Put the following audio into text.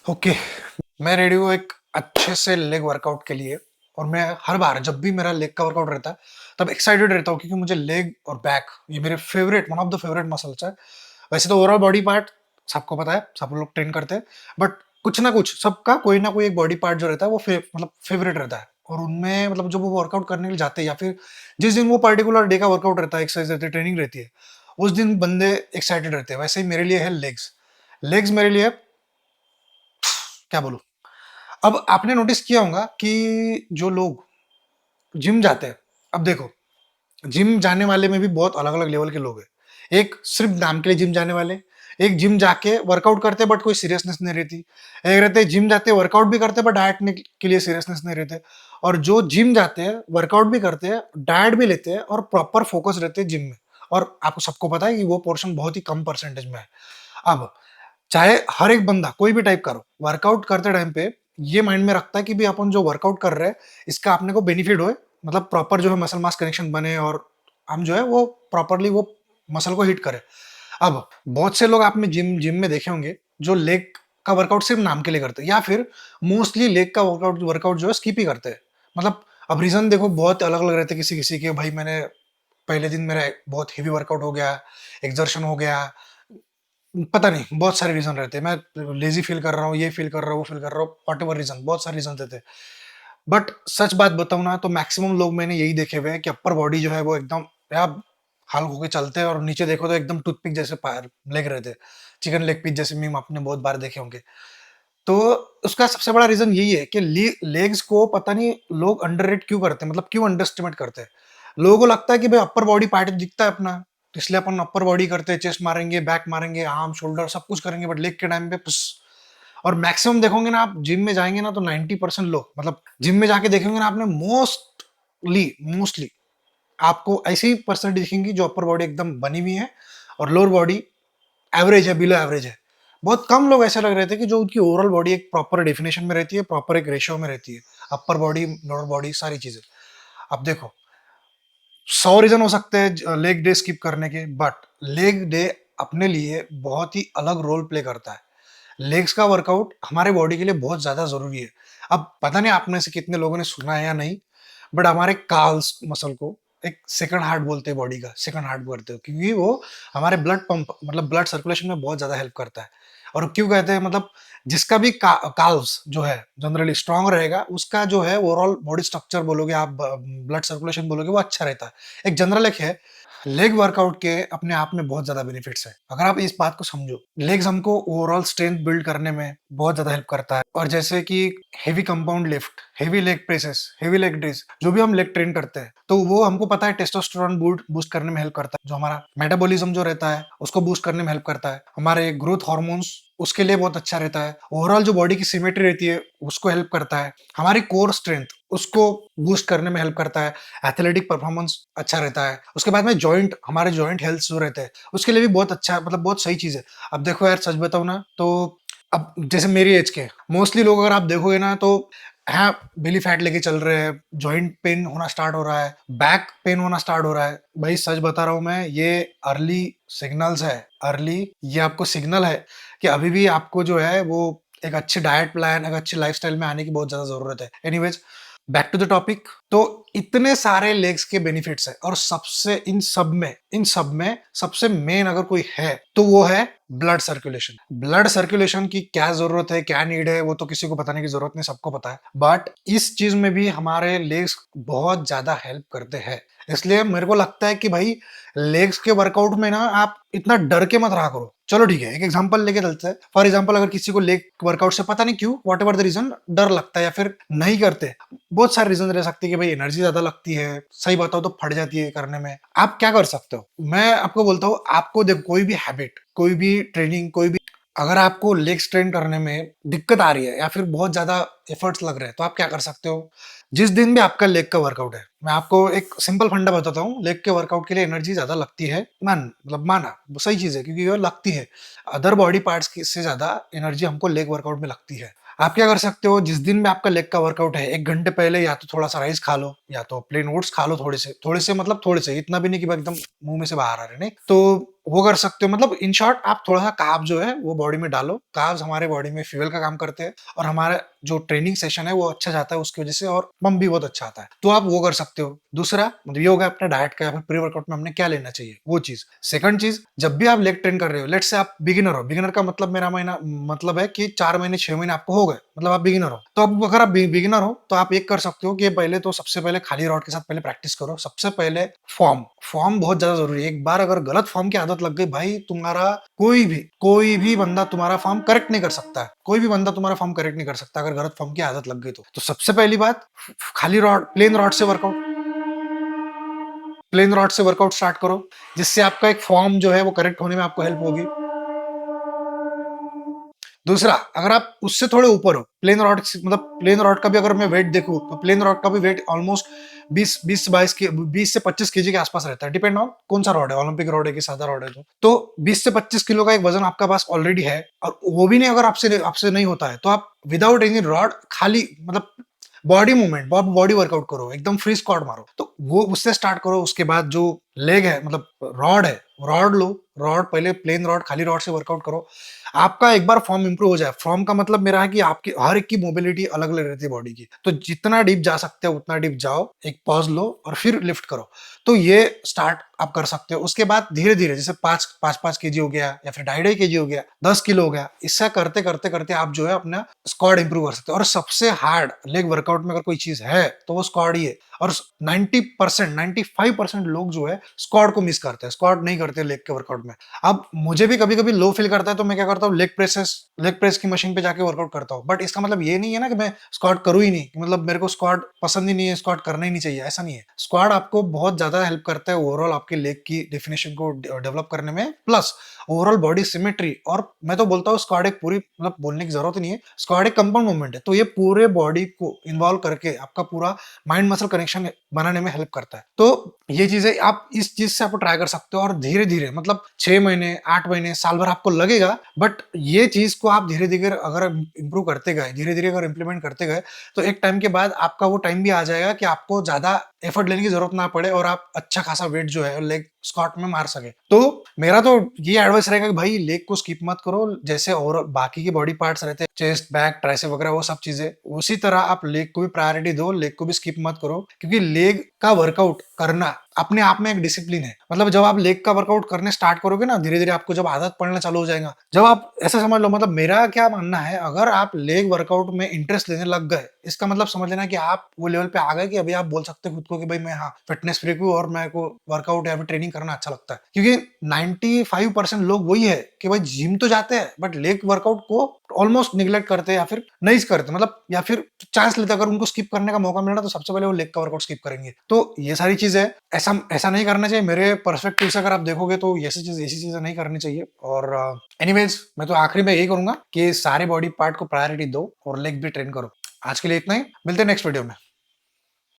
Okay. मैं ready हूँ एक अच्छे से लेग वर्कआउट के लिए। और मैं हर बार जब भी मेरा लेग का वर्कआउट रहता है तब एक्साइटेड रहता हूँ, क्योंकि मुझे लेग और बैक ये मेरे favourite one of the favourite muscles है। वैसे तो ओवरऑल बॉडी पार्ट सबको पता है, सब लोग ट्रेन करते हैं, बट कुछ ना कुछ सबका कोई ना कोई एक बॉडी पार्ट जो रहता है वो मतलब फेवरेट रहता है। और उनमें मतलब जब वो वर्कआउट करने के लिए जाते हैं या फिर जिस दिन वो पर्टिकुलर डे का वर्कआउट रहता है, एक्सरसाइज रहती है, ट्रेनिंग रहती है, उस दिन बंदे एक्साइटेड रहते हैं। वैसे ही मेरे लिए है लेग्स। लेग्स मेरे लिए क्या बोलूं। अब आपने नोटिस किया होगा कि जो लोग जिम जाते हैं, अब देखो, जिम जाने वाले में भी बहुत अलग अलग लेवल के लोग हैं। एक सिर्फ नाम के लिए जिम जाने वाले, एक जिम जाके वर्कआउट करते बट कोई सीरियसनेस नहीं रहती, एक रहते जिम जाते वर्कआउट भी करते बट डाइट के लिए सीरियसनेस नहीं रहते। और जो जिम जाते हैं वर्कआउट भी करते हैं, डाइट भी लेते हैं और प्रॉपर फोकस रहते हैं जिम में। और आपको सबको पता है कि वो पोर्शन बहुत ही कम परसेंटेज में है। अब चाहे हर एक बंदा कोई भी टाइप करो, वर्कआउट करते टाइम पे ये माइंड में रखता है कि भी अपन जो वर्कआउट कर रहे हैं इसका अपने को बेनिफिट होए, मतलब प्रॉपर जो है मसल मास कनेक्शन बने और हम जो है वो प्रॉपरली वो मसल को हिट करे। अब बहुत से लोग आपने जिम जिम में देखे होंगे जो लेग का वर्कआउट सिर्फ नाम के लिए करते हैं, या फिर मोस्टली लेग का वर्कआउट वर्कआउट जो है स्किप ही करते हैं। मतलब अब रीजन देखो बहुत अलग अलग रहते हैं किसी किसी के। भाई मैंने पहले दिन मेरा बहुत हेवी वर्कआउट हो गया, एक्सर्शन हो गया, पता नहीं बहुत सारे रीज़न रहते हैं। मैं लेज़ी फ़ील कर रहा हूँ, ये फ़ील कर रहा हूँ, वो फ़ील कर रहा हूँ, व्हाटएवर रीज़न, बहुत सारे रीज़न देते हैं। बट सच बात बताऊँ ना तो मैक्सिमम लोग मैंने यही देखे हुए हैं कि अपर बॉडी जो है वो एकदम यार हल्क होके चलते हैं और नीचे देखो तो एकदम टूथपिक जैसे पैर लेग रहते हैं। चिकन लेग पीस जैसे मीम आपने बहुत बार देखे होंगे। तो उसका सबसे बड़ा रीज़न यही है कि लेग्स को पता नहीं लोग अंडररेट क्यों करते हैं, मतलब क्यों अंडर एस्टिमेट करते हैं। लोगों को लगता है कि भाई अपर बॉडी पार्ट दिखता है अपना, तो इसलिए अपन अपर बॉडी करते हैं, चेस्ट मारेंगे, बैक मारेंगे, आर्म, शोल्डर सब कुछ करेंगे, बट लेग के टाइम पे पुश। और मैक्सिमम देखोगे ना आप जिम में जाएँगे ना तो 90% लोग मतलब जिम में जाके देखेंगे ना आपने मोस्टली मोस्टली आपको ऐसी परसेंटेज दिखेंगी जो अपर बॉडी एकदम बनी हुई है और लोअर बॉडी एवरेज है, बिलो एवरेज है। बहुत कम लोग ऐसे लग रहे थे कि जो उनकी ओवरऑल बॉडी एक प्रॉपर डेफिनेशन में रहती है, प्रॉपर एक रेशियो में रहती है। अपर बॉडी, लोअर बॉडी सारी चीज़ें। अब देखो 100 रीज़न हो सकते हैं लेग डे स्किप करने के, बट लेग डे अपने लिए बहुत ही अलग रोल प्ले करता है। लेग्स का वर्कआउट हमारे बॉडी के लिए बहुत ज़्यादा ज़रूरी है। अब पता नहीं आप में से कितने लोगों ने सुना है या नहीं, बट हमारे काल्स मसल को एक सेकंड हार्ट बोलते हैं बॉडी का, सेकंड हार्ट बोलते हैं, क्योंकि वो हमारे ब्लड पंप मतलब ब्लड सर्कुलेशन में बहुत ज़्यादा हेल्प करता है। और क्यों कहते हैं, मतलब जिसका भी काल्व्स जो है जनरली स्ट्रांग रहेगा, उसका जो है ओवरऑल बॉडी स्ट्रक्चर बोलोगे आप, ब्लड सर्कुलेशन बोलोगे, वो अच्छा रहता है। एक जनरल एक है, लेग वर्कआउट के अपने आप में बहुत ज़्यादा बेनिफिट्स हैं। अगर आप इस बात को समझो, लेग्स हमको ओवरऑल स्ट्रेंथ बिल्ड करने में बहुत ज़्यादा हेल्प करता है। और जैसे कि heavy compound lift, heavy leg presses, heavy leg days, जो भी हम लेग ट्रेन करते हैं, तो वो हमको पता है टेस्टोस्टेरोन बूस्ट करने में हेल्प करता है। जो हमारा मेटाबॉलिज्म जो रहता है, उसको बूस्ट करने में हेल्प करता है। हमारे ग्रोथ हार्मोन्स उसके लिए बहुत अच्छा रहता है। ओवरऑल जो बॉडी की सिमेट्री रहती है, उसको हेल्प करता है। हमारी कोर स्ट्रेंथ, उसको बूस्ट करने में हेल्प करता है। एथलेटिक परफॉर्मेंस अच्छा रहता है। उसके बाद में जॉइंट, हमारे जॉइंट हेल्थ जो रहते हैं, उसके लिए भी बहुत अच्छा, मतलब बहुत सही चीज़ है। अब देखो यार, सच बताऊँ ना तो अब जैसे मेरी एज के मोस्टली लोग अगर आप देखोगे ना तो हाँ, बेली फैट लेके चल रहे हैं, जॉइंट पेन होना स्टार्ट हो रहा है, बैक पेन होना स्टार्ट हो रहा है। भाई सच बता रहा हूँ मैं, ये अर्ली सिग्नल्स है। अर्ली ये आपको सिग्नल है कि अभी भी आपको जो है वो एक अच्छी डाइट प्लान, एक अच्छी लाइफस्टाइल में आने की बहुत ज़्यादा ज़रूरत है। Anyways, back to the topic. तो इतने सारे लेग्स के बेनिफिट्स हैं और सबसे इन सब में सबसे मेन अगर कोई है तो वो है ब्लड सर्कुलेशन। ब्लड सर्कुलेशन की क्या जरूरत है, क्या नीड है, वो तो किसी को बताने की जरूरत नहीं, सबको पता है। बट इस चीज में भी हमारे लेग्स बहुत ज्यादा हेल्प करते हैं। इसलिए मेरे को लगता है कि भाई लेग्स के वर्कआउट में ना आप इतना डर के मत रहा करो। चलो ठीक है, एक एग्जांपल लेके चलते हैं। फॉर एग्जांपल, अगर किसी को लेग वर्कआउट से पता नहीं क्यों, वॉट एवर द रीजन, डर लगता है या फिर नहीं करते, बहुत सारे रीजन रह सकते हैं कि भाई एनर्जी ज्यादा लगती है, सही बताओ तो फट जाती है करने में। आप क्या कर सकते हो, मैं आपको बोलता हूँ, आपको देखो कोई भी हैबिट, कोई भी ट्रेनिंग, कोई भी, अगर आपको लेग स्ट्रेन करने में दिक्कत आ रही है या फिर बहुत ज्यादा एफर्ट्स लग रहे हैं, तो आप क्या कर सकते हो। जिस दिन भी आपका लेग का वर्कआउट है, मैं आपको एक सिंपल फंडा बताता हूँ। लेग के वर्कआउट के लिए एनर्जी ज्यादा लगती है, मतलब माना वो सही चीज है, क्योंकि वो लगती है। अदर बॉडी पार्ट्स से ज्यादा एनर्जी हमको लेग वर्कआउट में लगती है। आप क्या कर सकते हो, जिस दिन में आपका लेग का वर्कआउट है, 1 घंटे पहले या तो थोड़ा सा राइस खा लो, या तो प्लेन ओट्स खा लो, थोड़े से मतलब थोड़े से, इतना भी नहीं कि एकदम मुंह में से बाहर आ रहे, नहीं तो वो कर सकते हो। मतलब इन शॉर्ट आप थोड़ा-सा कार्ब जो है वो बॉडी में डालो। कार्ब्स हमारे बॉडी में फ्यूल का काम करते हैं और हमारा जो ट्रेनिंग सेशन है वो अच्छा जाता है उसकी वजह से, और पंप भी बहुत अच्छा आता है। तो आप वो कर सकते हो। दूसरा मतलब ये हो गया अपने डाइट का या फिर प्री-वर्कआउट में हमने क्या लेना चाहिए, वो चीज़। सेकंड चीज़, जब भी आप लेग ट्रेन कर रहे हो, लेट्स से आप बिगिनर हो। बिगिनर का मतलब मेरा महीना मतलब है कि 4 महीने 6 महीने आपको हो गए, मतलब आप बिगिनर हो। तो अब अगर आप बिगिनर हो तो आप एक कर सकते हो कि पहले तो सबसे पहले खाली रॉड के साथ पहले प्रैक्टिस करो। सबसे पहले फॉर्म, फॉर्म बहुत ज़्यादा ज़रूरी है। एक बार अगर गलत फॉर्म की आदत लग गई भाई, तुम्हारा कोई भी बंदा तुम्हारा फॉर्म करेक्ट नहीं कर सकता है। कोई भी बंदा तुम्हारा फॉर्म करेक्ट नहीं कर सकता अगर गलत फॉर्म की आदत लग गई तो। तो सबसे पहली बात, खाली रॉड, प्लेन रॉड से वर्कआउट, प्लेन रॉड से वर्कआउट स्टार्ट करो, जिससे आपका एक फॉर्म जो है वो करेक्ट होने में आपको हेल्प होगी। दूसरा, अगर आप उससे थोड़े ऊपर हो, प्लेन रॉड मतलब प्लेन रॉड का भी अगर मैं वेट देखूं तो प्लेन रॉड का भी वेट ऑलमोस्ट 20 से 22 के 20 से 25 केजी के आसपास रहता है, डिपेंड ऑन कौन सा रॉड है, ओलंपिक रॉड है कि सादा रॉड है। तो 20 से 25 किलो का एक वजन आपका पास ऑलरेडी है, और वो भी नहीं अगर आपसे आपसे नहीं होता है तो आप विदाउट एनी रॉड, खाली मतलब बॉडी मूवमेंट, बॉडी वर्कआउट करो, एकदम फ्री स्क्वाट मारो। तो वो उससे स्टार्ट करो। उसके बाद जो लेग है मतलब रॉड है, रॉड लो, रॉड पहले प्लेन रॉड, खाली रॉड से वर्कआउट करो। आपका एक बार फॉर्म इंप्रूव हो जाए, फॉर्म का मतलब मेरा है कि आपकी हर एक की मोबिलिटी अलग अलग रहती है बॉडी की, तो जितना डीप जा सकते हो उतना डीप जाओ, एक पॉज लो और फिर लिफ्ट करो। तो ये स्टार्ट आप कर सकते हो। उसके बाद धीरे धीरे, जैसे 5 केजी हो गया या फिर 2.5 केजी हो गया, 10 किलो हो गया, इससे करते करते करते आप जो है अपना स्क्वाड इंप्रूव कर सकते हो। और सबसे हार्ड लेग वर्कआउट में अगर कोई चीज है तो वो स्क्वाड ही है। और 90% 95% लोग जो है स्क्वाड को मिस करते हैं, स्क्वाड नहीं करते लेग के वर्कआउट में। अब मुझे भी कभी कभी लो फील करता है तो मैं क्या करता हूँ, लेग प्रेस की मशीन पे जाके वर्कआउट करता हूँ। बट इसका मतलब ये नहीं है ना कि मैं स्क्वाड करूँ ही नहीं, मतलब मेरे को स्क्वाड पसंद ही नहीं है, स्क्वाड करना ही नहीं चाहिए, ऐसा नहीं है। स्क्वाड आपको बहुत ज्यादा हेल्प करता है ओवरऑल आपके लेग की डेफिनेशन को डेवलप करने में, प्लस ओवरऑल बॉडी सिमेट्री। और मैं तो बोलता हूँ स्क्वाड एक पूरी, मतलब बोलने की जरूरत ही नहीं है, स्क्वाड एक कंपाउंड मूवमेंट है, तो ये पूरे बॉडी को इन्वॉल्व करके आपका पूरा माइंड मसल कनेक्शन बनाने में हेल्प करता है। तो ये चीजें आप इस चीज से आप ट्राई कर सकते हो, और धीरे धीरे मतलब 6 महीने 8 महीने साल भर आपको लगेगा, बट ये चीज को आप धीरे धीरे अगर इंप्रूव करते गए, धीरे धीरे अगर इंप्लीमेंट करते गए, तो एक टाइम के बाद आपका वो टाइम भी आ जाएगा कि आपको ज्यादा एफर्ट लेने की जरूरत ना पड़े और आप अच्छा खासा वेट जो है लेग स्क्वाट में मार सके। तो मेरा तो ये एडवाइस रहेगा कि भाई लेग को स्किप मत करो, जैसे और बाकी की बॉडी पार्ट्स रहते हैं, चेस्ट, बैक, ट्राइसेप वगैरह वो सब चीजें, उसी तरह आप लेग को भी प्रायोरिटी दो, लेग को भी स्किप मत करो। क्योंकि लेग का वर्कआउट करना अपने आप में एक डिसिप्लिन है। मतलब जब आप लेग का वर्कआउट करने स्टार्ट करोगे ना, धीरे धीरे आपको जब आदत पड़ना चालू हो जाएगा, जब आप ऐसा समझ लो, मतलब मेरा क्या मानना है, अगर आप लेग वर्कआउट में इंटरेस्ट लेने लग गए, इसका मतलब समझ लेना कि आप वो लेवल पे आ गए कि अभी आप बोल सकते हो खुद को कि भाई मैं हाँ फिटनेस फ्रीक हूँ और मेरे को वर्कआउट या फिर ट्रेनिंग करना अच्छा लगता है। क्योंकि 95% लोग वही है कि भाई जिम तो जाते हैं बट लेग वर्कआउट को ऑलमोस्ट निगलेक्ट करते हैं या फिर नहीं करते, मतलब या फिर चांस लेते, अगर उनको स्किप करने का मौका मिला तो सबसे पहले वो लेग का वर्कआउट स्किप करेंगे। तो ये सारी चीजें ऐसा ऐसा नहीं करना चाहिए। मेरे पर्सपेक्टिव से अगर आप देखोगे तो ऐसी चीजें नहीं करनी चाहिए। और एनीवेज मैं तो आखिरी में यही करूंगा कि सारे बॉडी पार्ट को प्रायोरिटी दो और लेग भी ट्रेन करो। आज के लिए इतना ही, मिलते हैं नेक्स्ट वीडियो में।